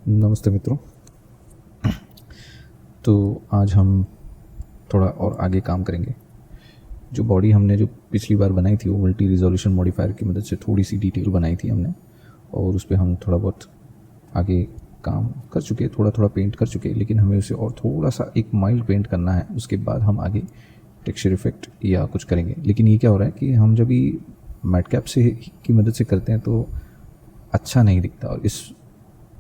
नमस्ते मित्रों। तो आज हम थोड़ा और आगे काम करेंगे। जो बॉडी हमने जो पिछली बार बनाई थी वो मल्टी रिजोल्यूशन मॉडिफायर की मदद से थोड़ी सी डिटेल बनाई थी हमने, और उस पर हम थोड़ा बहुत आगे काम कर चुके, थोड़ा थोड़ा पेंट कर चुके, लेकिन हमें उसे और थोड़ा सा एक माइल्ड पेंट करना है। उसके बाद हम आगे टेक्सचर इफेक्ट या कुछ करेंगे। लेकिन ये क्या हो रहा है कि हम जब भी मैटकैप से की मदद से करते हैं तो अच्छा नहीं दिखता, और इस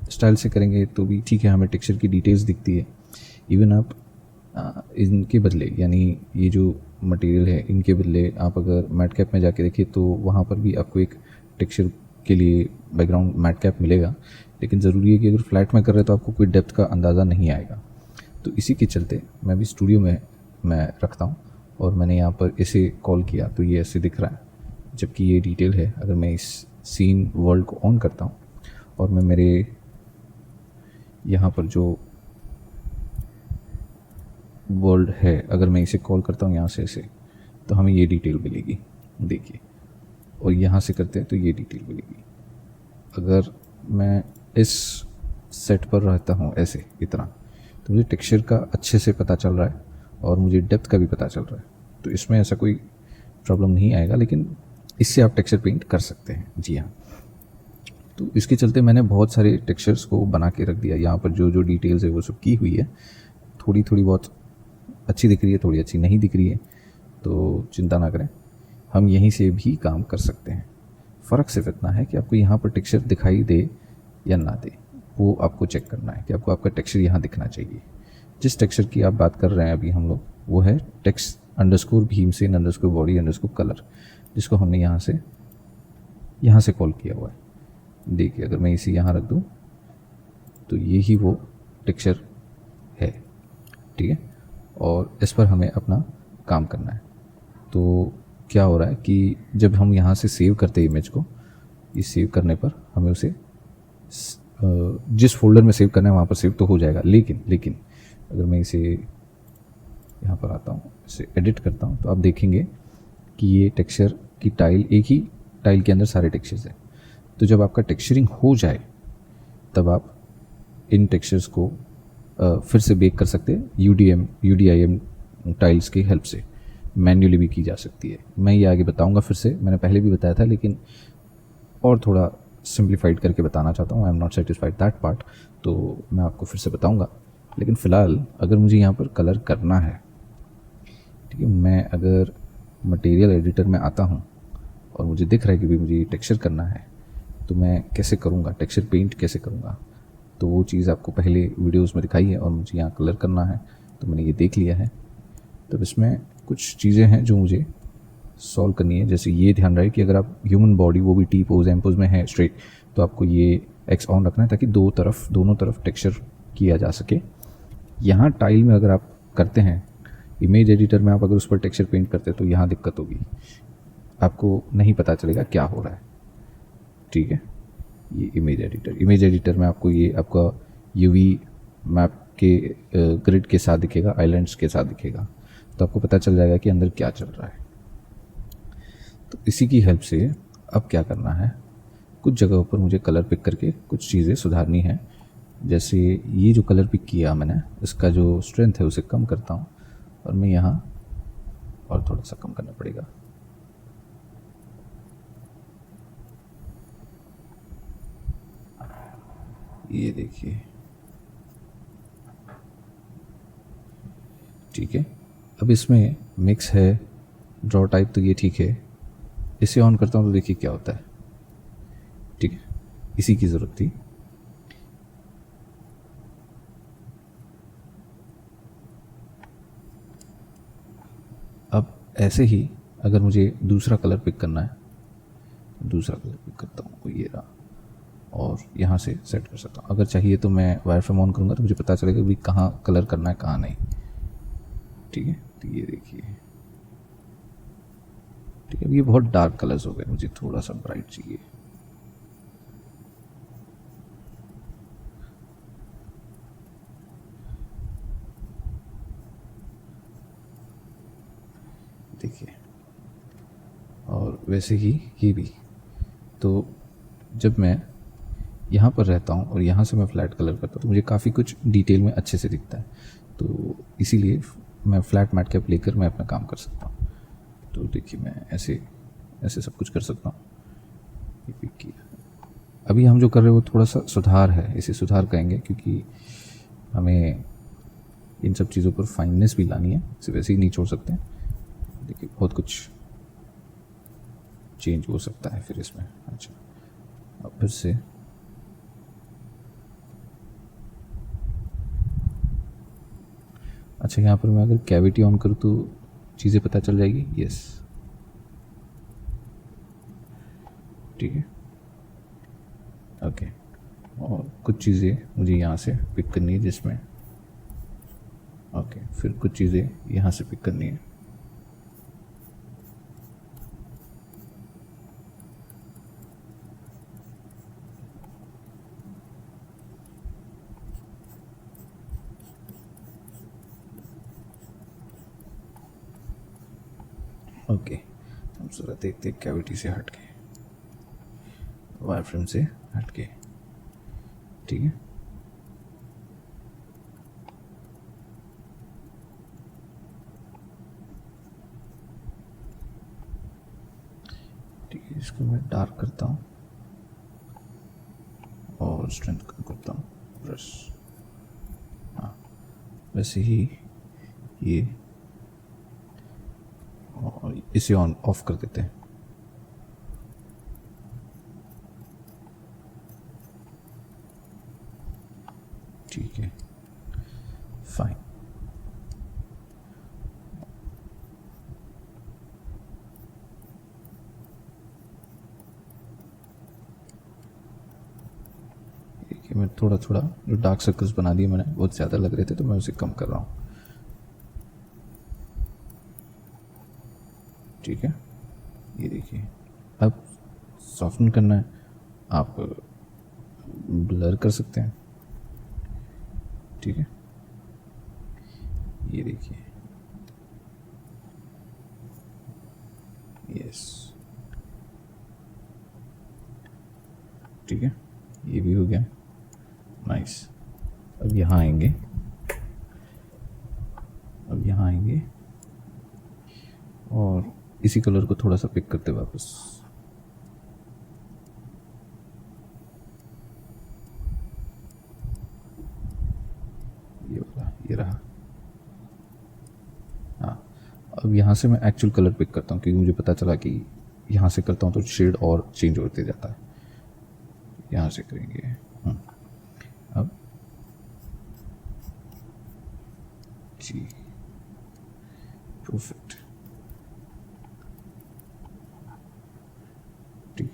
स्टाइल से करेंगे तो भी ठीक है, हमें टेक्सचर की डिटेल्स दिखती है। इवन आप इनके बदले, यानी ये जो मटेरियल है इनके बदले आप अगर मैट कैप में जाके देखिए तो वहाँ पर भी आपको एक टेक्सचर के लिए बैकग्राउंड मैट कैप मिलेगा। लेकिन ज़रूरी है कि अगर फ्लैट में कर रहे हैं तो आपको कोई डेप्थ का अंदाज़ा नहीं आएगा। तो इसी के चलते मैं भी स्टूडियो में मैं रखता हूँ, और मैंने यहाँ पर इसे कॉल किया तो ये ऐसे दिख रहा है, जबकि ये डिटेल है। अगर मैं इस सीन वर्ल्ड को ऑन करता हूँ और मैं मेरे यहाँ पर जो वर्ल्ड है अगर मैं इसे कॉल करता हूँ यहाँ से ऐसे, तो हमें ये डिटेल मिलेगी, देखिए। और यहाँ से करते हैं तो ये डिटेल मिलेगी। अगर मैं इस सेट पर रहता हूँ ऐसे इतना, तो मुझे टेक्सचर का अच्छे से पता चल रहा है और मुझे डेप्थ का भी पता चल रहा है। तो इसमें ऐसा कोई प्रॉब्लम नहीं आएगा, लेकिन इससे आप टेक्सचर पेंट कर सकते हैं। जी हाँ। तो इसके चलते मैंने बहुत सारे टेक्सचर्स को बना के रख दिया। यहाँ पर जो जो डिटेल्स है वो सब की हुई है। थोड़ी थोड़ी बहुत अच्छी दिख रही है, थोड़ी अच्छी नहीं दिख रही है, तो चिंता ना करें, हम यहीं से भी काम कर सकते हैं। फ़र्क सिर्फ इतना है कि आपको यहाँ पर टेक्सचर दिखाई दे या ना दे, वो आपको चेक करना है कि आपको आपका टेक्सचर यहाँ दिखना चाहिए। जिस टेक्सचर की आप बात कर रहे हैं अभी हम लोग, वो है text underscore Bhimsen underscore body underscore colour, जिसको हमने यहाँ से कॉल किया हुआ है। देखिए, अगर मैं इसे यहाँ रख दूँ तो ये ही वो टेक्सचर है, ठीक है। और इस पर हमें अपना काम करना है। तो क्या हो रहा है कि जब हम यहाँ से सेव करते हैं इमेज को, इस सेव करने पर हमें उसे जिस फोल्डर में सेव करना है वहाँ पर सेव तो हो जाएगा। लेकिन अगर मैं इसे यहाँ पर आता हूँ, इसे एडिट करता हूँ, तो आप देखेंगे कि ये टेक्सचर की टाइल, एक ही टाइल के अंदर सारे टेक्सचर्स हैं। तो जब आपका टेक्सचरिंग हो जाए तब आप इन टेक्सचर्स को फिर से बेक कर सकते हैं। UDIM टाइल्स की हेल्प से मैन्युअली भी की जा सकती है। मैं ये आगे बताऊंगा, फिर से मैंने पहले भी बताया था, लेकिन और थोड़ा सिंप्लीफाइड करके बताना चाहता हूँ। I am not satisfied that part, तो मैं आपको फिर से बताऊंगा। लेकिन फ़िलहाल अगर मुझे यहाँ पर कलर करना है, ठीक है, मैं अगर मटेरियल एडिटर में आता हूँ और मुझे दिख रहा है कि भाई मुझे टेक्सचर करना है, तो मैं कैसे करूँगा, टेक्सचर पेंट कैसे करूँगा। तो वो चीज़ आपको पहले वीडियोस में दिखाई है, और मुझे यहाँ कलर करना है तो मैंने ये देख लिया है। तब इसमें कुछ चीज़ें हैं जो मुझे सॉल्व करनी है। जैसे ये ध्यान रहे कि अगर आप ह्यूमन बॉडी वो भी टी पोज एम पोज में है स्ट्रेट, तो आपको ये एक्स ऑन रखना है ताकि दोनों तरफ टेक्सचर किया जा सके। यहाँ टाइल में अगर आप करते हैं, इमेज एडिटर में आप अगर उस पर टेक्सचर पेंट करते हैं तो यहाँ दिक्कत होगी, आपको नहीं पता चलेगा क्या हो रहा है, ठीक है। ये इमेज एडिटर में आपको ये आपका यूवी मैप के ग्रिड के साथ दिखेगा, आइलैंड्स के साथ दिखेगा, तो आपको पता चल जाएगा कि अंदर क्या चल रहा है। तो इसी की हेल्प से अब क्या करना है, कुछ जगहों पर मुझे कलर पिक करके कुछ चीज़ें सुधारनी है। जैसे ये जो कलर पिक किया मैंने, इसका जो स्ट्रेंथ है उसे कम करता हूँ, और मैं यहाँ और थोड़ा सा कम करना पड़ेगा। ये देखिए, ठीक है। अब इसमें मिक्स है, ड्रॉ टाइप, तो ये ठीक है। इसे ऑन करता हूँ तो देखिए क्या होता है, ठीक है। इसी की ज़रूरत थी। अब ऐसे ही अगर मुझे दूसरा कलर पिक करना है, दूसरा कलर पिक करता हूँ, ये रहा, और यहाँ से सेट कर सकता हूँ। अगर चाहिए तो मैं वायर फ्रेम ऑन करूँगा तो मुझे पता चलेगा कि कहाँ कलर करना है कहाँ नहीं, ठीक है। तो ये देखिए, ठीक है। अब ये बहुत डार्क कलर्स हो गए, मुझे थोड़ा सा ब्राइट चाहिए। देखिए, और वैसे ही ये भी। तो जब मैं यहाँ पर रहता हूँ और यहाँ से मैं फ्लैट कलर करता हूँ तो मुझे काफ़ी कुछ डिटेल में अच्छे से दिखता है। तो इसीलिए मैं फ्लैट मैट कैप लेकर मैं अपना काम कर सकता हूँ। तो देखिए मैं ऐसे ऐसे सब कुछ कर सकता हूँ। ये पिक किया। अभी हम जो कर रहे हैं वो थोड़ा सा सुधार है, इसे सुधार कहेंगे, क्योंकि हमें इन सब चीज़ों पर फाइननेस भी लानी है, इसे वैसे ही नहीं छोड़ सकते हैं। देखिए बहुत कुछ चेंज हो सकता है फिर इसमें। अच्छा अब फिर से अच्छा यहाँ पर मैं अगर कैविटी ऑन करूँ तो चीज़ें पता चल जाएगी। यस ठीक है ओके। और कुछ चीज़ें मुझे यहाँ से पिक करनी है जिसमें ओके, फिर कुछ चीज़ें यहाँ से पिक करनी है। ओके हम जरा देखते कैविटी से हट के, वायर फ्रेम से हट के, ठीक है। ठीक है इसको मैं डार्क करता हूँ और स्ट्रेंथ कम करता हूँ ब्रश। हाँ वैसे ही ये और इसे ऑन ऑफ कर देते हैं। ठीक है फाइन। देखिए मैं थोड़ा थोड़ा जो डार्क सर्कल्स बना दिए मैंने, बहुत ज़्यादा लग रहे थे तो मैं उसे कम कर रहा हूँ। ठीक है ये देखिए अब सॉफ्टन करना है, आप ब्लर कर सकते हैं। ठीक है ये देखिए यस ठीक है ये भी हो गया नाइस। अब यहाँ आएंगे, अब यहाँ आएंगे और इसी कलर को थोड़ा सा पिक करते वापस। ये वाला ये रहा। हाँ अब यहाँ से मैं एक्चुअल कलर पिक करता हूँ क्योंकि मुझे पता चला कि यहाँ से करता हूँ तो शेड और चेंज होते जाता है। यहाँ से करेंगे अब जी परफेक्ट ठीक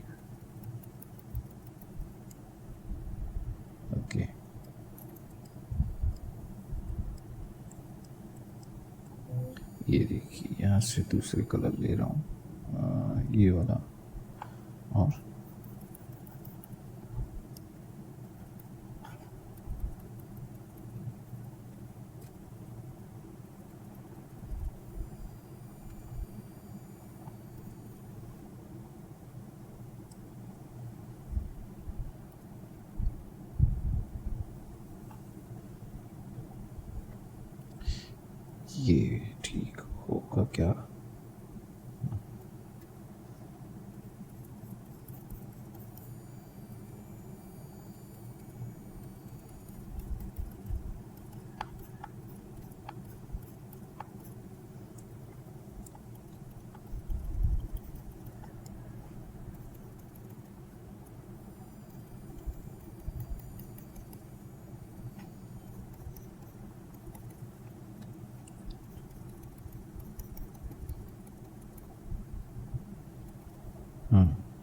ओके। ये देखिए यहाँ से दूसरे कलर ले रहा हूँ, ये वाला और ये ठीक होगा क्या?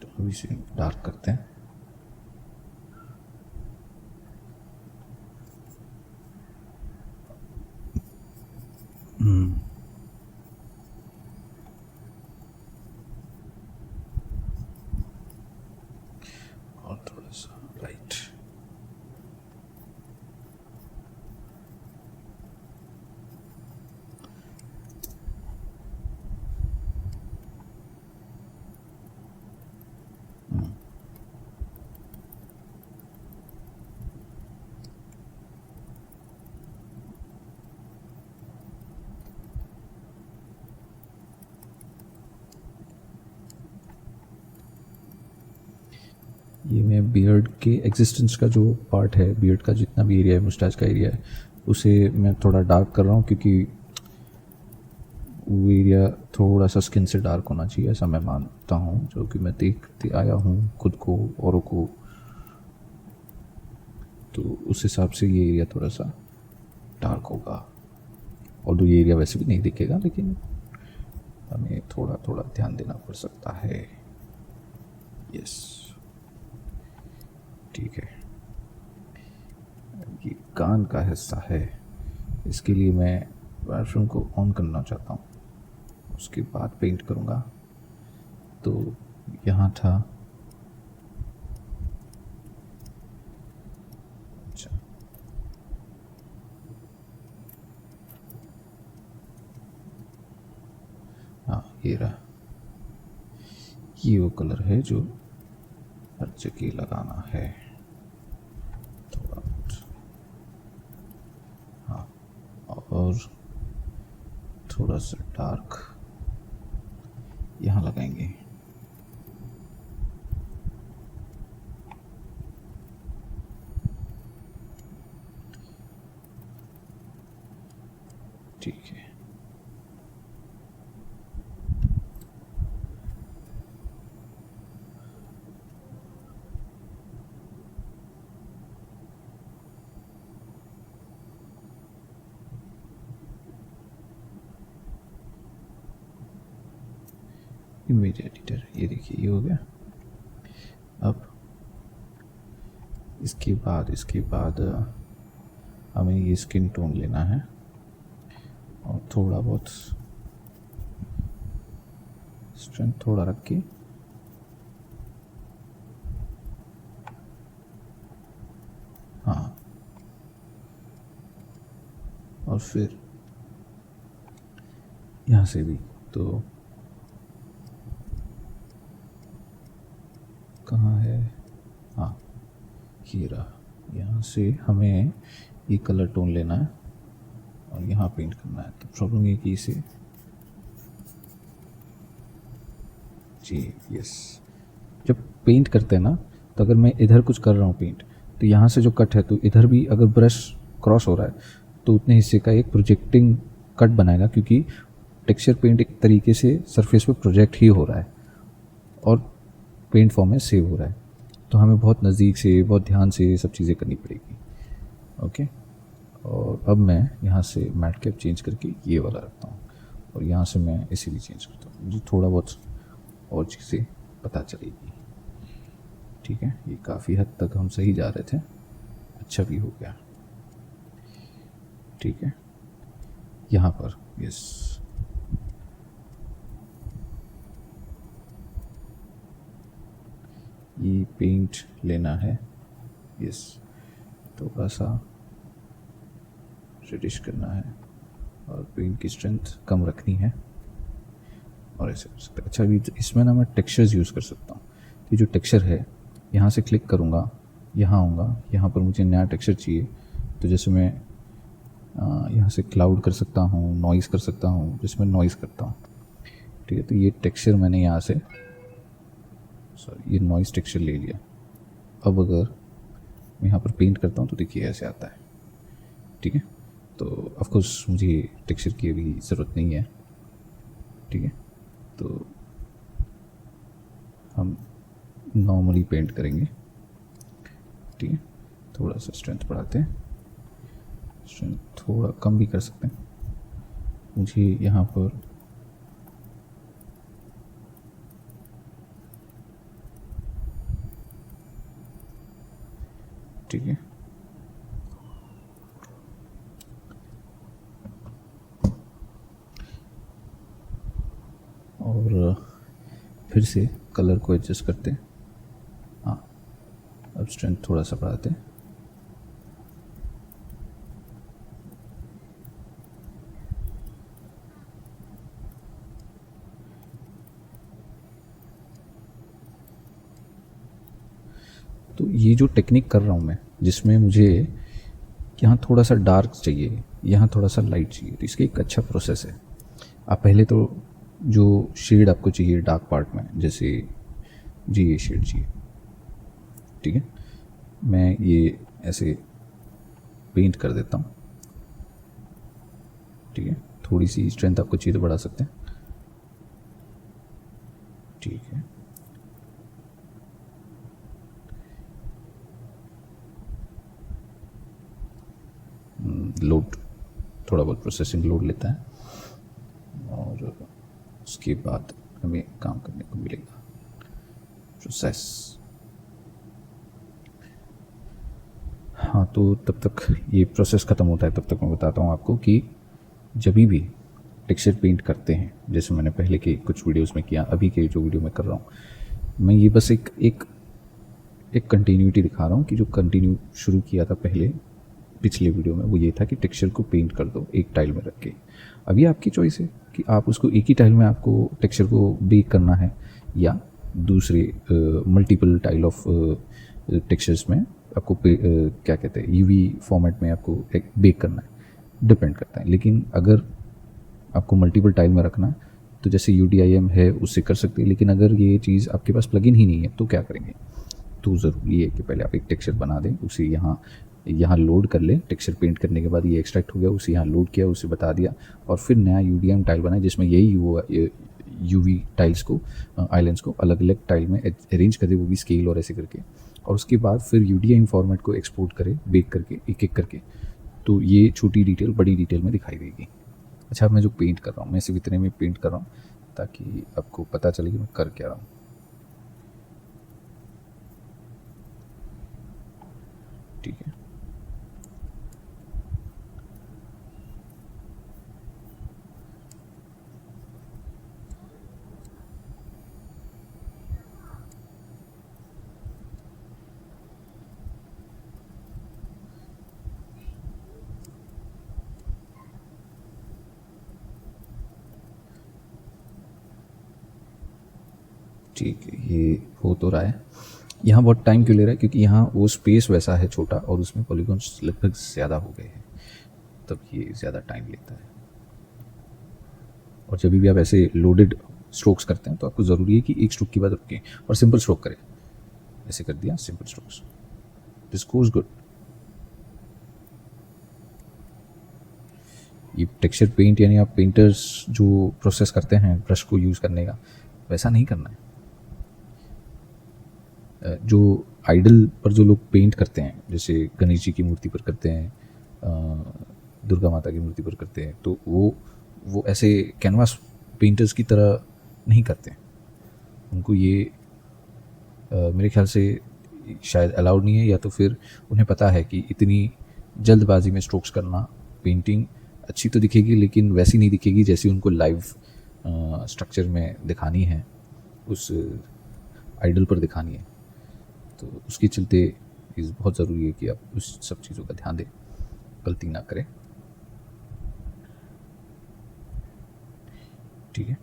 तो अभी इसे डार्क करते हैं। और थोड़ा सा लाइट ये मैं बियर्ड के एग्जिस्टेंस का जो पार्ट है, बियर्ड का जितना भी एरिया है, मुस्टाच का एरिया है, उसे मैं थोड़ा डार्क कर रहा हूँ, क्योंकि वो एरिया थोड़ा सा स्किन से डार्क होना चाहिए, ऐसा मैं मानता हूँ, जो कि मैं देखते आया हूँ खुद को, औरों को। तो उस हिसाब से ये एरिया थोड़ा सा डार्क होगा, और ये एरिया वैसे भी नहीं दिखेगा, लेकिन हमें थोड़ा थोड़ा ध्यान देना पड़ सकता है। यस, ठीक है। ये कान का हिस्सा है, इसके लिए मैं वाशरूम को ऑन करना चाहता हूँ, उसके बाद पेंट करूँगा। तो यहाँ था, अच्छा, हाँ ये रहा, ये वो कलर है जो हर जगह लगाना है थोड़ा बहुत, हाँ, और थोड़ा सा डार्क यहाँ लगाएंगे। ठीक है, इमेज एडिटर, ये देखिए ये हो गया। अब इसके बाद हमें ये स्किन टोन लेना है, और थोड़ा बहुत स्ट्रेंथ थोड़ा रख के, हाँ, और फिर यहाँ से भी, तो कहाँ है, हाँ ये रहा, यहाँ से हमें ये कलर टोन लेना है और यहाँ पेंट करना है। तो प्रॉब्लम ये कि इसे, जी यस, जब पेंट करते हैं ना, तो अगर मैं इधर कुछ कर रहा हूँ पेंट, तो यहाँ से जो कट है, तो इधर भी अगर ब्रश क्रॉस हो रहा है, तो उतने हिस्से का एक प्रोजेक्टिंग कट बनाएगा, क्योंकि टेक्सचर पेंट एक तरीके से सरफेस पे प्रोजेक्ट ही हो रहा है और पेंट फॉर्म में सेव हो रहा है। तो हमें बहुत नज़दीक से, बहुत ध्यान से ये सब चीज़ें करनी पड़ेगी। ओके, और अब मैं यहाँ से मैट कैप चेंज करके ये वाला रखता हूँ, और यहाँ से मैं इसे भी चेंज करता हूँ, मुझे थोड़ा बहुत और चीज़ें पता चलेगी। ठीक है, ये काफ़ी हद तक हम सही जा रहे थे, अच्छा भी हो गया। ठीक है, यहाँ पर यस, ये पेंट लेना है, यस, थोड़ा सा रेडिश करना है और पेंट की स्ट्रेंथ कम रखनी है, और ऐसे कर सकते हैं। अच्छा, अभी इसमें ना मैं टेक्सचर्स यूज़ कर सकता हूँ। तो जो टेक्सचर है, यहाँ से क्लिक करूँगा, यहाँ आऊँगा, यहाँ पर मुझे नया टेक्सचर चाहिए, तो जैसे मैं यहाँ से क्लाउड कर सकता हूँ, नॉइज़ कर सकता हूँ, जिसमें नॉइज़ करता हूँ। ठीक है, तो ये टेक्सचर मैंने यहाँ से, सॉरी, ये नॉइज़ टेक्सचर ले लिया। अब अगर मैं यहाँ पर पेंट करता हूँ तो देखिए ऐसे आता है। ठीक है, तो ऑफ कोर्स मुझे टेक्सचर की अभी ज़रूरत नहीं है। ठीक है, तो हम नॉर्मली पेंट करेंगे। ठीक है, थोड़ा सा स्ट्रेंथ बढ़ाते हैं, स्ट्रेंथ थोड़ा कम भी कर सकते हैं। मुझे यहाँ पर ठीक है, और फिर से कलर को एडजस्ट करते हैं। हाँ, अब स्ट्रेंथ थोड़ा सा बढ़ाते हैं। तो ये जो टेक्निक कर रहा हूँ मैं, जिसमें मुझे यहाँ थोड़ा सा डार्क चाहिए, यहाँ थोड़ा सा लाइट चाहिए, तो इसका एक अच्छा प्रोसेस है। आप पहले तो जो शेड आपको चाहिए डार्क पार्ट में, जैसे जी ये शेड चाहिए, ठीक है, मैं ये ऐसे पेंट कर देता हूँ। ठीक है, थोड़ी सी स्ट्रेंथ आपको चाहिए तो बढ़ा सकते हैं। ठीक है, लोड, थोड़ा बहुत प्रोसेसिंग लोड लेता है और उसके बाद हमें काम करने को मिलेगा प्रोसेस। हाँ, तो तब तक ये प्रोसेस ख़त्म होता है, तब तक मैं बताता हूँ आपको कि जब भी टेक्सचर पेंट करते हैं, जैसे मैंने पहले के कुछ वीडियोस में किया, अभी के जो वीडियो में कर रहा हूँ, मैं ये बस एक कंटिन्यूटी दिखा रहा हूँ कि जो कंटिन्यू शुरू किया था पहले पिछले वीडियो में, वो ये था कि टेक्सचर को पेंट कर दो एक टाइल में रख के। अभी आपकी चॉइस है कि आप उसको एक ही टाइल में आपको टेक्सचर को बेक करना है या दूसरे मल्टीपल टाइल ऑफ टेक्सचर्स में आपको क्या कहते हैं, यूवी फॉर्मेट में आपको बेक करना है, डिपेंड करता है। लेकिन अगर आपको मल्टीपल टाइल में रखना है तो जैसे UDIM है उससे कर सकते हैं, लेकिन अगर ये चीज़ आपके पास प्लगइन ही नहीं है तो क्या करेंगे, तो ज़रूरी है कि पहले आप एक टेक्सचर बना दें, उसे यहाँ लोड कर लें। टेक्सचर पेंट करने के बाद ये एक्सट्रैक्ट हो गया, उसे यहाँ लोड किया, उसे बता दिया, और फिर नया UDIM टाइल बनाए जिसमें यही UV टाइल्स को, आइलैंड्स को अलग अलग टाइल में अरेंज कर दे, वो भी स्केल और ऐसे करके, और उसके बाद फिर UDIM फॉर्मेट को एक्सपोर्ट करें बेक करके एक एक करके। तो ये छोटी डिटेल बड़ी डिटेल में दिखाई देगी। अच्छा, अब मैं जो पेंट कर रहा हूँ, मैं सिर्फ इतने में पेंट कर रहा हूँ ताकि आपको पता चले कि मैं कर क्या रहा हूँ। ठीक है, ठीक है, ये हो तो रहा है। यहाँ बहुत टाइम क्यों ले रहा है, क्योंकि यहाँ वो स्पेस वैसा है छोटा और उसमें पॉलीगॉन्स लगभग ज़्यादा हो गए हैं, तब ये ज़्यादा टाइम लेता है। और जब भी आप ऐसे लोडेड स्ट्रोक्स करते हैं तो आपको ज़रूरी है कि एक स्ट्रोक के बाद रुकें और सिंपल स्ट्रोक करें। ऐसे कर दिया, simple strokes, this goes good. ये टेक्सचर पेंट यानी आप पेंटर्स जो प्रोसेस करते हैं ब्रश को यूज़ करने का, वैसा नहीं करना है। जो आइडल पर जो लोग पेंट करते हैं, जैसे गणेश जी की मूर्ति पर करते हैं, दुर्गा माता की मूर्ति पर करते हैं, तो वो ऐसे कैनवास पेंटर्स की तरह नहीं करते हैं। उनको ये मेरे ख्याल से शायद अलाउड नहीं है, या तो फिर उन्हें पता है कि इतनी जल्दबाजी में स्ट्रोक्स करना, पेंटिंग अच्छी तो दिखेगी लेकिन वैसी नहीं दिखेगी जैसी उनको लाइव स्ट्रक्चर में दिखानी है, उस आइडल पर दिखानी है। तो उसके चलते इस बहुत ज़रूरी है कि आप उस सब चीज़ों का ध्यान दें, गलती ना करें। ठीक है,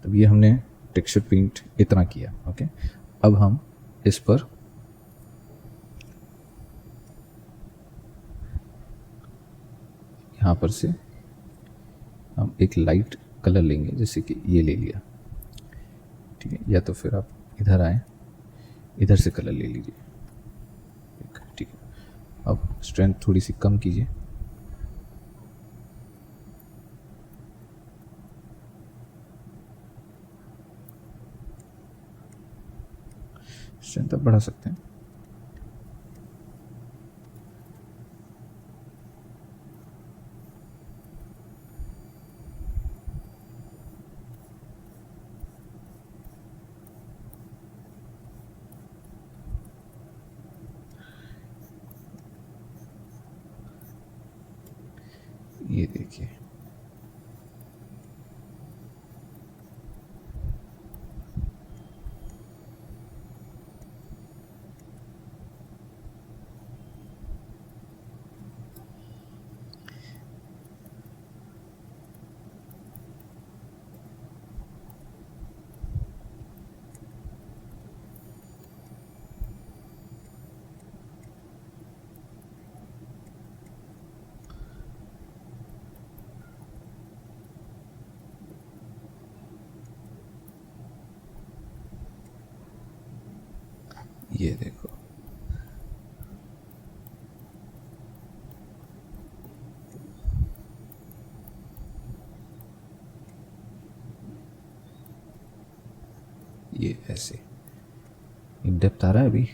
तब ये हमने टेक्सचर पेंट इतना किया। ओके, अब हम इस पर यहाँ पर से हम एक लाइट कलर लेंगे, जैसे कि ये ले लिया। ठीक है, या तो फिर आप इधर आए, इधर से कलर ले लीजिए। ठीक है, अब स्ट्रेंथ थोड़ी सी कम कीजिए। स्ट्रेंथ आप बढ़ा सकते हैं। ये देखिए, ये देखो, ये ऐसे इन डेप्थ आ रहा है अभी।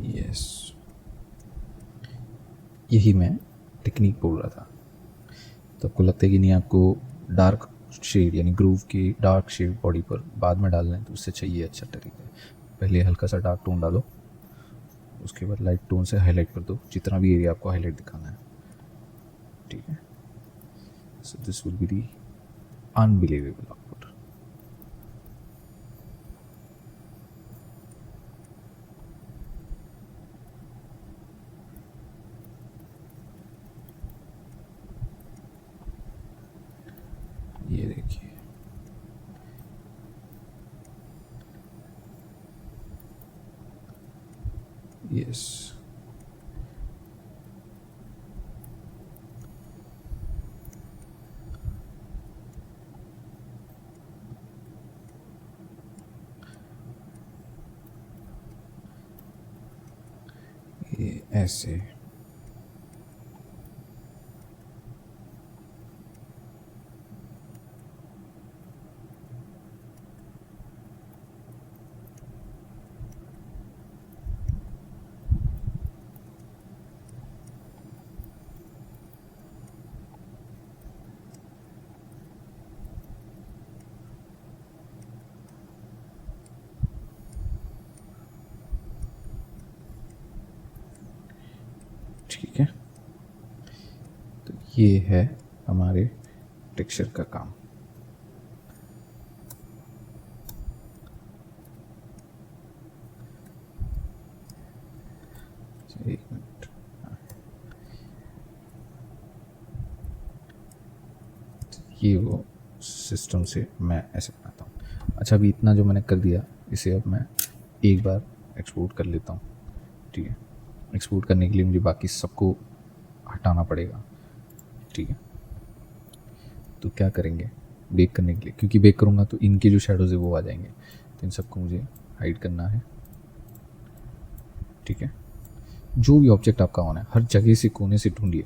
यस, यही मैं टेक्निक बोल रहा था। तो आपको लगता है कि नहीं आपको डार्क शेड यानी ग्रूव की डार्क शेड बॉडी पर बाद में डालना है, तो उससे चाहिए अच्छा तरीका है। पहले हल्का सा डार्क टोन डालो, उसके बाद लाइट टोन से हाईलाइट कर दो जितना भी एरिया आपको हाईलाइट दिखाना है, ठीक है। So this will be the unbelievable output. ये देखिए, यस, ये ऐसे। ठीक है, तो ये है हमारे टेक्सचर का काम। एक मिनट, ये वो सिस्टम से मैं ऐसे बनाता हूँ। अच्छा, अभी इतना जो मैंने कर दिया, इसे अब मैं एक बार एक्सपोर्ट कर लेता हूँ, ठीक है। एक्सपोर्ट करने के लिए मुझे बाकी सबको हटाना पड़ेगा, ठीक है। तो क्या करेंगे, बेक करने के लिए, क्योंकि बेक करूँगा तो इनके जो शेडोज़ है वो आ जाएंगे, तो इन सबको मुझे हाइड करना है, ठीक है। जो भी ऑब्जेक्ट आपका ऑन है, हर जगह से कोने से ढूंढिए,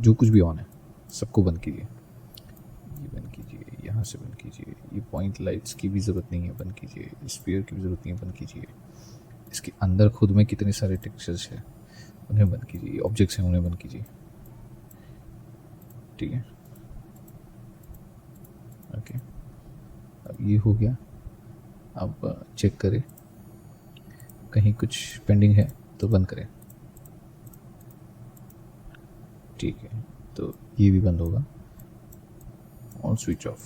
जो कुछ भी ऑन है सबको बंद कीजिए। ये बंद कीजिए, यहाँ से बंद कीजिए, ये पॉइंट लाइट्स की भी ज़रूरत नहीं है, बंद कीजिए। स्फीयर की भी ज़रूरत नहीं है, बंद कीजिए। इसके अंदर खुद में कितने सारे टेक्सचर्स हैं उन्हें बंद कीजिए, ऑब्जेक्ट्स हैं उन्हें बंद कीजिए, ठीक है। ओके, अब ये हो गया। अब चेक करें, कहीं कुछ पेंडिंग है तो बंद करें, ठीक है। तो ये भी बंद होगा और स्विच ऑफ।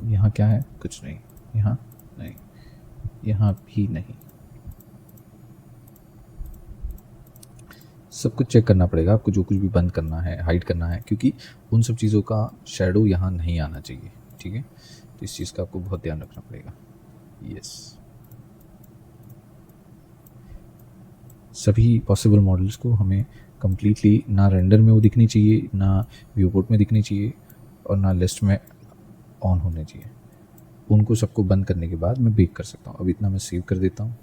यहाँ क्या है, कुछ नहीं, यहाँ नहीं, यहाँ भी नहीं। सब कुछ चेक करना पड़ेगा आपको, जो कुछ भी बंद करना है, हाइड करना है, क्योंकि उन सब चीज़ों का शैडो यहाँ नहीं आना चाहिए, ठीक है। तो इस चीज़ का आपको बहुत ध्यान रखना पड़ेगा। यस, सभी पॉसिबल मॉडल्स को हमें कम्प्लीटली ना रेंडर में वो दिखनी चाहिए, ना व्यू पोर्ट में दिखनी चाहिए, और ना लिस्ट में ऑन होने चाहिए। उनको सबको बंद करने के बाद मैं बेक कर सकता हूँ। अब इतना मैं सेव कर देता हूँ,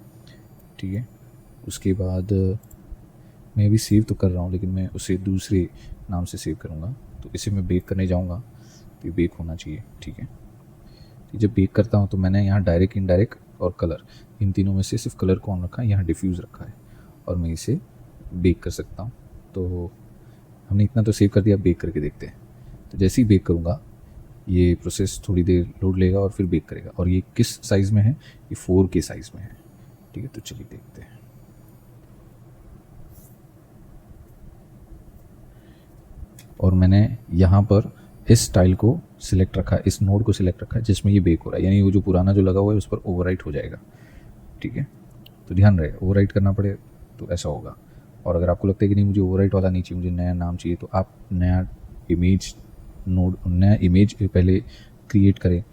ठीक है। उसके बाद मैं अभी सेव तो कर रहा हूँ, लेकिन मैं उसे दूसरे नाम से सेव करूँगा। तो इसे मैं बेक करने जाऊँगा तो ये बेक होना चाहिए, ठीक है। तो जब बेक करता हूँ तो मैंने यहाँ डायरेक्ट, इनडायरेक्ट और कलर, इन तीनों में से सिर्फ कलर को ऑन रखा है, यहाँ डिफ्यूज़ रखा है, और मैं इसे बेक कर सकता हूँ। तो हमने इतना तो सेव कर दिया, बेक करके देखते हैं। तो जैसे ही बेक करूँगा, ये प्रोसेस थोड़ी देर लोड लेगा और फिर बेक करेगा। और ये किस साइज़ में है, ये 4K साइज़ में है, ठीक है। तो चलिए देखते हैं। और मैंने यहाँ पर इस टाइल को सिलेक्ट रखा, इस नोड को सिलेक्ट रखा जिसमें ये बेक हो रहा है, यानी वो जो पुराना जो लगा हुआ है उस पर ओवरराइट हो जाएगा, ठीक है। तो ध्यान रहे, ओवरराइट करना पड़े तो ऐसा होगा। और अगर आपको लगता है कि नहीं मुझे ओवरराइट वाला नहीं चाहिए, मुझे नया नाम चाहिए, तो आप नया इमेज नोड, नया इमेज पहले क्रिएट करें,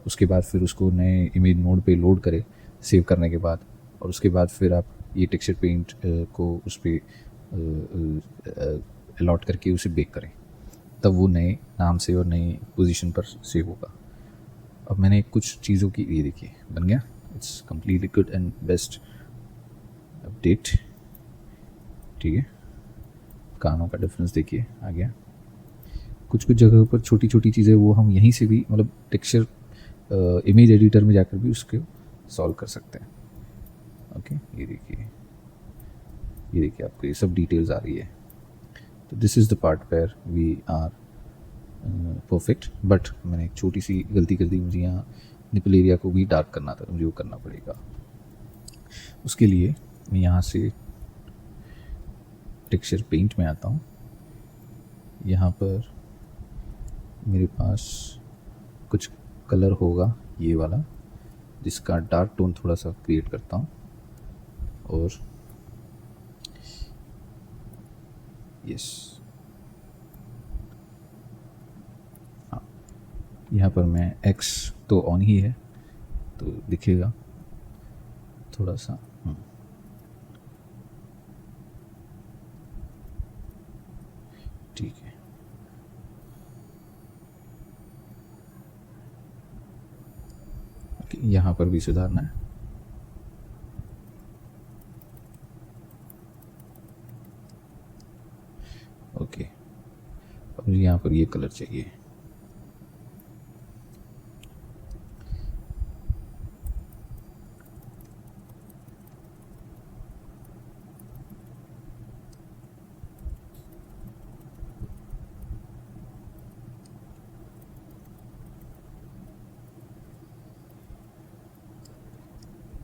उसके बाद फिर उसको नए इमेज नोड पे लोड करें सेव करने के बाद, और उसके बाद फिर आप ये टेक्सचर पेंट को उस पर अलॉट करके उसे बेक करें, तब वो नए नाम से और नई पोजीशन पर सेव होगा। अब मैंने कुछ चीज़ों की, ये देखिए बन गया, it's completely good and best update. ठीक है, कानों का डिफरेंस देखिए आ गया। कुछ कुछ जगह पर छोटी छोटी चीज़ें वो हम यहीं से भी, मतलब टेक्सचर इमेज एडिटर में जाकर भी उसको सॉल्व कर सकते हैं। ओके, ये देखिए आपको ये सब डिटेल्स आ रही है। तो this is the part where we are perfect. But मैंने एक छोटी सी गलती कर दी, मुझे यहाँ निपल एरिया को भी डार्क करना था, तो मुझे वो करना पड़ेगा। उसके लिए मैं यहाँ से टेक्सचर पेंट में आता हूँ। यहाँ पर मेरे पास कुछ कलर होगा ये वाला, जिसका डार्क टोन थोड़ा सा क्रिएट करता हूँ। और यस, हाँ, यहाँ पर मैं एक्स तो ऑन ही है तो दिखेगा थोड़ा सा। ठीक है, यहाँ पर भी सुधारना है। ओके, अब मुझे यहाँ पर ये कलर चाहिए।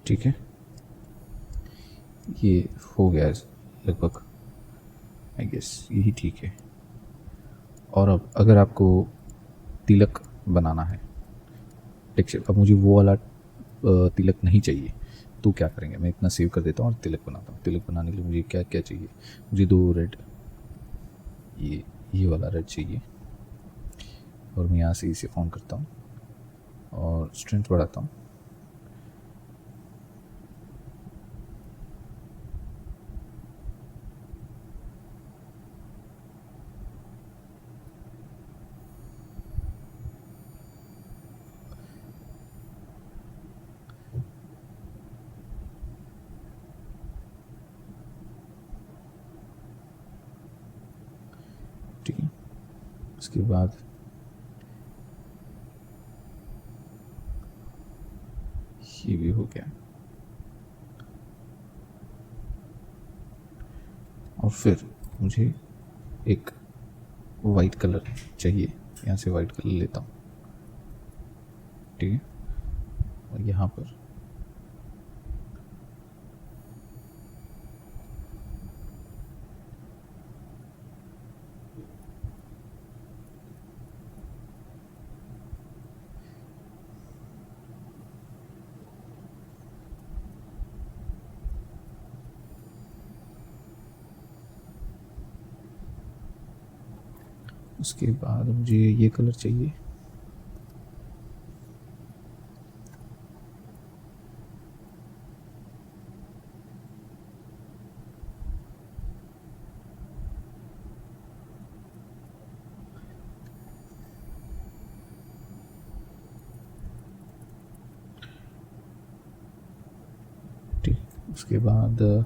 ठीक है, ये हो गया लगभग, आई गेस यही ठीक है। और अब अगर आपको तिलक बनाना है टेक्सचर, अब मुझे वो वाला तिलक नहीं चाहिए, तो क्या करेंगे, मैं इतना सेव कर देता हूँ और तिलक बनाता हूँ। तिलक बनाने के लिए मुझे क्या क्या चाहिए, मुझे 2 रेड, ये वाला रेड चाहिए। और मैं यहाँ से इसे ऑन करता हूँ और स्ट्रेंथ बढ़ाता हूँ। ठीक है, उसके बाद ये भी हो गया। और फिर मुझे एक वाइट कलर चाहिए, यहाँ से वाइट कलर लेता हूँ। ठीक है, और यहाँ पर उसके बाद मुझे ये कलर चाहिए। ठीक, उसके बाद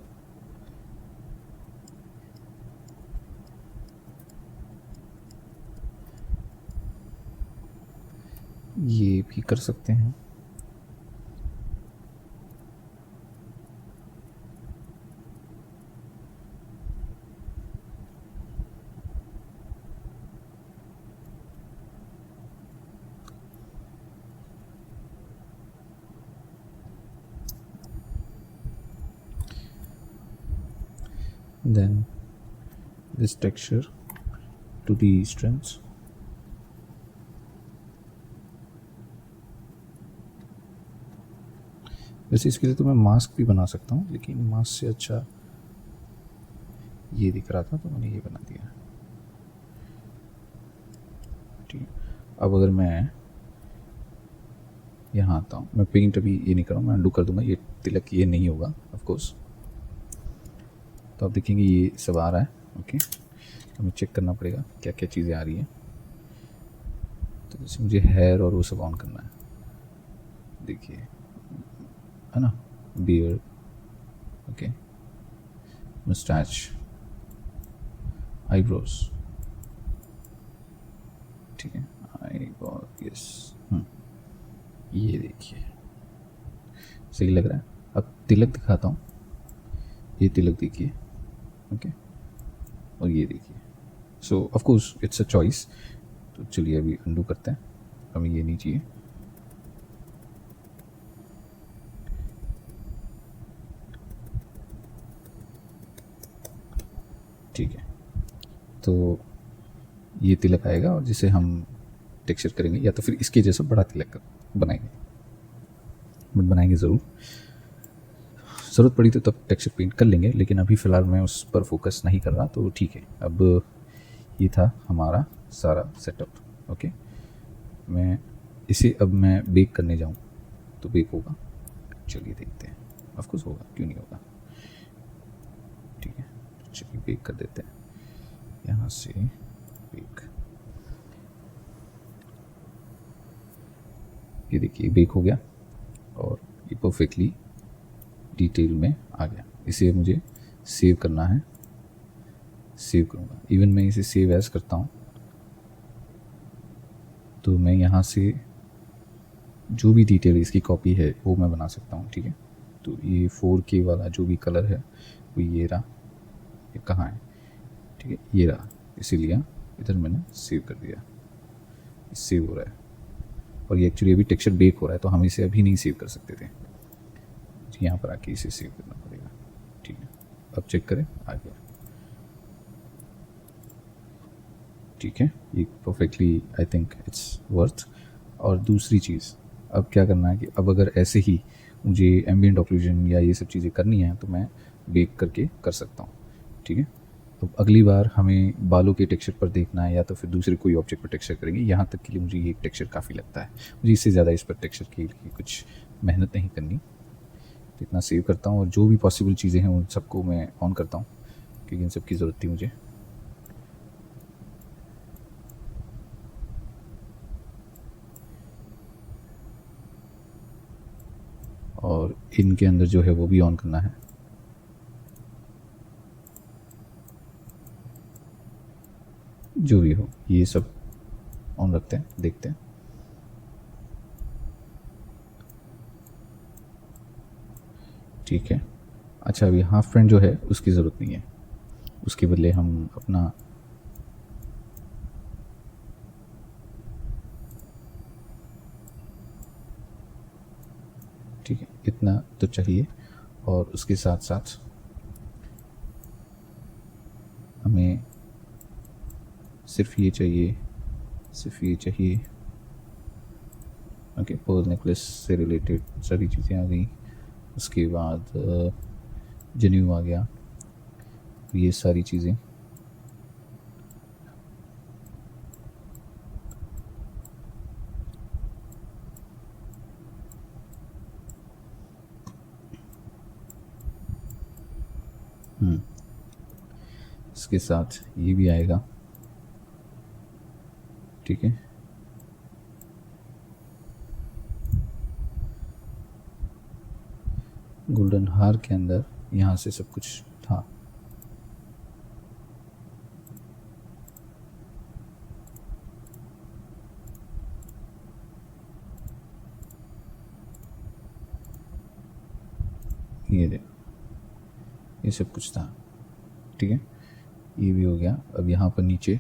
ये भी कर सकते हैं। Then this texture to the strengths. वैसे इसके लिए तो मैं मास्क भी बना सकता हूँ, लेकिन मास्क से अच्छा ये दिख रहा था तो मैंने ये बना दिया। ठीक है, अब अगर मैं यहाँ आता हूँ, मैं पेंट अभी ये नहीं कर रहा हूँ, मैं अंडू कर दूंगा, ये तिलक ये नहीं होगा ऑफ कोर्स। तो आप देखेंगे ये सब आ रहा है। ओके, हमें चेक करना पड़ेगा क्या क्या चीज़ें आ रही हैं। तो जैसे मुझे हेयर और वो सब ऑन करना है, देखिए, है ना, बियर्ड, ओके, मुस्टैच, आईब्रोज, ठीक है, आईब्रो, यस, ये देखिए सही लग रहा है। अब तिलक दिखाता हूँ, ये तिलक देखिए, ओके, और ये देखिए। सो of course it's a choice, तो चलिए अभी अंडू करते हैं, हमें ये नहीं चाहिए। ठीक है, तो ये तिलक आएगा और जिसे हम टेक्सचर करेंगे, या तो फिर इसके जैसा बड़ा तिलक बनाएंगे, बट बनाएंगे ज़रूर, ज़रूरत पड़ी तो तब टेक्सचर पेंट कर लेंगे, लेकिन अभी फ़िलहाल मैं उस पर फोकस नहीं कर रहा, तो ठीक है। अब ये था हमारा सारा सेटअप, ओके। मैं इसे अब मैं बेक करने जाऊँ तो बेक होगा, चलिए देखते हैं। ऑफ कोर्स होगा, क्यों नहीं होगा, ठीक है, चलिए बेक कर देते हैं, यहाँ से बेक, ये देखिए बेक हो गया और ये परफेक्टली डिटेल में आ गया। इसे मुझे सेव करना है, सेव करूँगा। इवन मैं इसे सेव एज करता हूँ तो मैं यहाँ से जो भी डिटेल इसकी कॉपी है वो मैं बना सकता हूँ, ठीक है। तो ये 4K वाला जो भी कलर है वो ये रहा, ये कहाँ है, ठीक है, ये रहा, इसीलिए इधर मैंने सेव कर दिया, सेव हो रहा है। और ये एक्चुअली अभी टेक्सचर बेक हो रहा है, तो हम इसे अभी नहीं सेव कर सकते थे, यहाँ पर आके इसे सेव करना पड़ेगा, ठीक है। अब चेक करें, आ गया, ठीक है, ये perfectly I think it's worth. और दूसरी चीज़ अब क्या करना है कि अब अगर ऐसे ही मुझे एम्बिएंट ऑक्लूजन या ये सब चीज़ें करनी है तो मैं बेक करके कर सकता हूँ, ठीक है। तो अगली बार हमें बालों के टेक्सचर पर देखना है या तो फिर दूसरे कोई ऑब्जेक्ट पर टेक्सचर करेंगे, यहाँ तक के लिए मुझे ये टेक्सचर काफ़ी लगता है, मुझे इससे ज़्यादा इस पर टेक्सचर के लिए कुछ मेहनत नहीं करनी। तो इतना सेव करता हूँ और जो भी पॉसिबल चीज़ें हैं उन सबको मैं ऑन करता हूँ, क्योंकि इन सब की ज़रूरत थी मुझे। और इनके अंदर जो है वो भी ऑन करना है, जो भी हो ये सब ऑन रखते हैं, देखते हैं। ठीक है, अच्छा अभी हाफ फ्रेंड जो है उसकी ज़रूरत नहीं है, उसके बदले हम अपना ठीक है, इतना तो चाहिए। और उसके साथ साथ हमें सिर्फ ये चाहिए, सिर्फ ये चाहिए, ओके। पर्ल नेकलेस से रिलेटेड सारी चीज़ें आ गई, उसके बाद जनेऊ आ गया, ये सारी चीज़ें इसके साथ ये भी आएगा, ठीक है। गोल्डन हार के अंदर यहाँ से सब कुछ था, ये देखो ये सब कुछ था, ठीक है, ये भी हो गया। अब यहाँ पर नीचे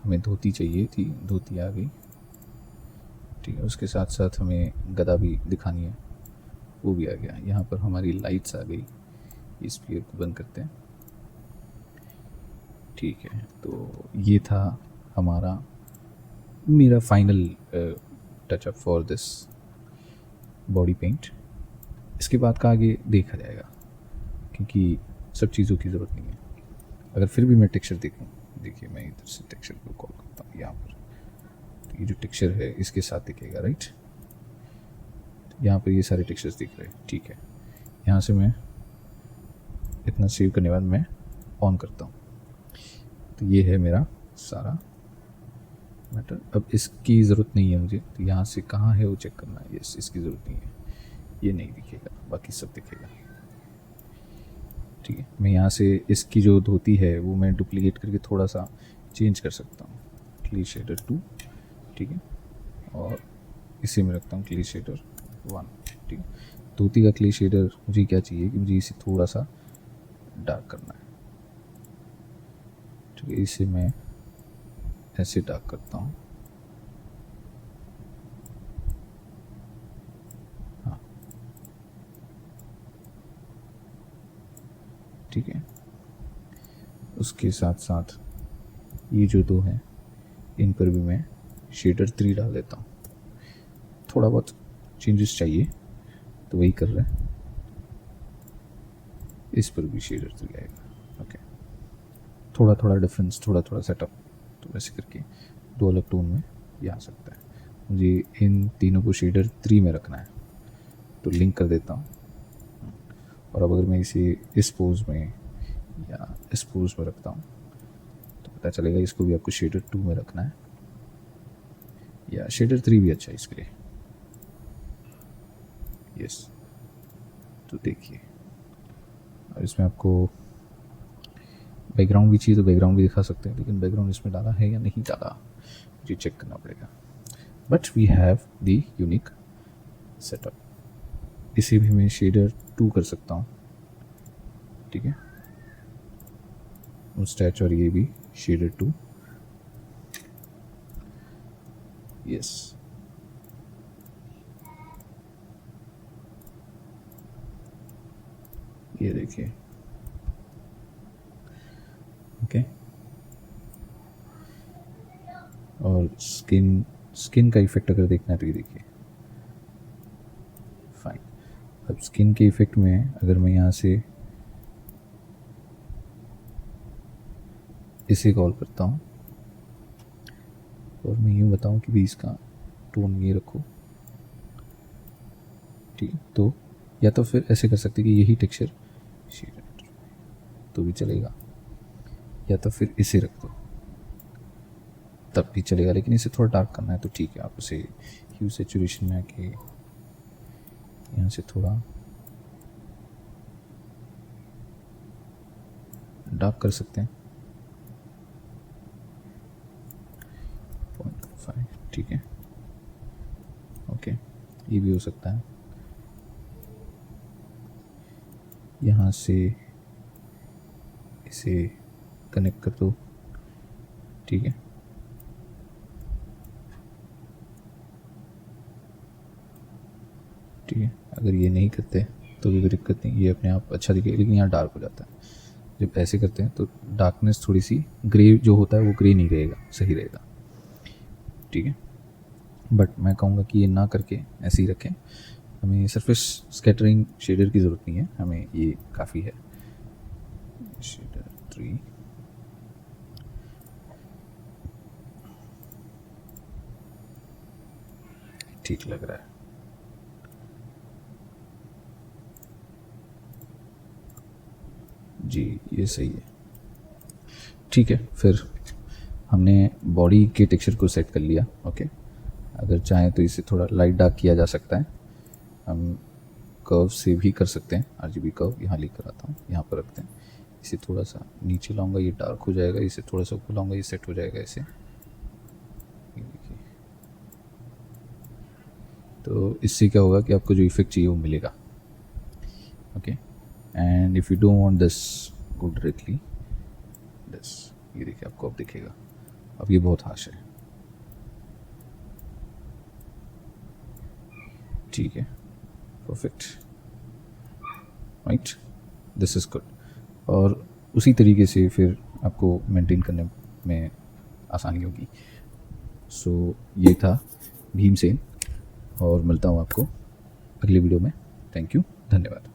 हमें धोती चाहिए थी, धोती आ गई, ठीक है। उसके साथ साथ हमें गदा भी दिखानी है, वो भी आ गया। यहाँ पर हमारी लाइट्स आ गई, इस स्पीयर को बंद करते हैं, ठीक है। तो ये था हमारा मेरा final touch up for this body paint. इसके बाद का आगे देखा जाएगा, क्योंकि सब चीज़ों की ज़रूरत नहीं है। अगर फिर भी मैं टेक्सचर देखूँ, देखिए मैं इधर से टेक्सचर को कॉल करता हूँ यहाँ पर, तो ये जो टेक्सचर है इसके साथ दिखेगा, राइट। यहाँ पर ये सारे टेक्सचर्स दिख रहे हैं, ठीक है। यहाँ से मैं इतना सेव करने के बाद मैं ऑन करता हूँ, तो ये है मेरा सारा मैटर। अब इसकी ज़रूरत नहीं है मुझे, तो यहाँ से कहाँ है वो चेक करना है। यस, इसकी ज़रूरत नहीं है, ये नहीं दिखेगा, बाकी सब दिखेगा। ठीक है, मैं यहाँ से इसकी जो धोती है वो मैं डुप्लीकेट करके थोड़ा सा चेंज कर सकता हूँ। क्ली शेडर 2, ठीक है, और इसे मैं रखता हूँ क्ली शेडर 1। ठीक है, धोती का क्ली शेडर मुझे क्या चाहिए कि मुझे इसे थोड़ा सा डार्क करना है। ठीक है, इसे मैं ऐसे डार्क करता हूँ। हाँ, ठीक है, उसके साथ साथ ये जो दो हैं इन पर भी मैं शेडर 3 डाल देता हूँ। थोड़ा बहुत चेंजेस चाहिए तो वही कर रहे हैं। इस पर भी शेडर 3 आएगा। ओके, थोड़ा थोड़ा डिफरेंस, थोड़ा थोड़ा सेटअप, तो वैसे करके दो अलग टोन में ये आ सकता है। मुझे इन तीनों को शेडर 3 में रखना है, तो लिंक कर देता हूँ। और अब अगर मैं इसे इस पोज में या इस पोज में रखता हूँ तो पता चलेगा इसको भी आपको शेडर 2 में रखना है, या शेडर 3 भी अच्छा है इसके लिए। यस, तो देखिए अब इसमें आपको बैकग्राउंड भी चाहिए तो बैकग्राउंड भी दिखा सकते हैं, लेकिन बैकग्राउंड इसमें डाला है या नहीं डाला मुझे चेक करना पड़ेगा। But we have the unique setup. इसे भी मैं शेडर 2 कर सकता हूँ। ठीक है, मुस्टैच और ये भी शेडर 2। यस, ये देखिए। ओके, और स्किन का इफेक्ट अगर देखना है तो ये देखिए। फाइन, अब स्किन के इफेक्ट में अगर मैं यहाँ से इसे कॉल करता हूँ और मैं यूँ बताऊँ कि भी इसका टोन ये रखो, ठीक है, तो या तो फिर ऐसे कर सकते कि यही टेक्सचर शेडर तो भी चलेगा, या तो फिर इसे रख दो तब भी चलेगा। लेकिन इसे थोड़ा डार्क करना है तो ठीक है, आप उसे ह्यू सैचुरेशन में आके यहाँ से थोड़ा डार्क कर सकते हैं। 0.5, ठीक है, ओके, ये भी हो सकता है। यहाँ से इसे कनेक्ट कर दो, ठीक है, ठीक है। अगर ये नहीं करते तो भी कोई दिक्कत नहीं, ये अपने आप अच्छा दिखेगा, लेकिन यहाँ डार्क हो जाता है। जब ऐसे करते हैं तो डार्कनेस थोड़ी सी ग्रे जो होता है वो ग्रे नहीं रहेगा, सही रहेगा। ठीक है, बट मैं कहूँगा कि ये ना करके ऐसे ही रखें। हमें सरफेस स्कैटरिंग शेडर की ज़रूरत नहीं है, हमें ये काफ़ी है। शेडर 3, ठीक लग रहा है। जी, ये सही है। ठीक है, फिर हमने बॉडी के टेक्सचर को सेट कर लिया। ओके, अगर चाहें तो इसे थोड़ा लाइट डार्क किया जा सकता है। हम कर्व से भी कर सकते हैं, RGB कर्व यहाँ लेकर आता हूँ, यहाँ पर रखते हैं। इसे थोड़ा सा नीचे लाऊंगा, ये डार्क हो जाएगा। इसे थोड़ा सा ऊपर लाऊंगा, ये सेट हो जाएगा ऐसे। तो इससे क्या होगा कि आपको जो इफेक्ट चाहिए वो मिलेगा। Okay, and if you don't want this, go directly this. ये देखिए, आपको अब दिखेगा। अब ये बहुत हाश है। ठीक है, perfect, right, this is good. और उसी तरीके से फिर आपको मेंटेन करने में आसानी होगी। सो ये था भीमसेन, और मिलता हूँ आपको अगले वीडियो में। थैंक यू, धन्यवाद।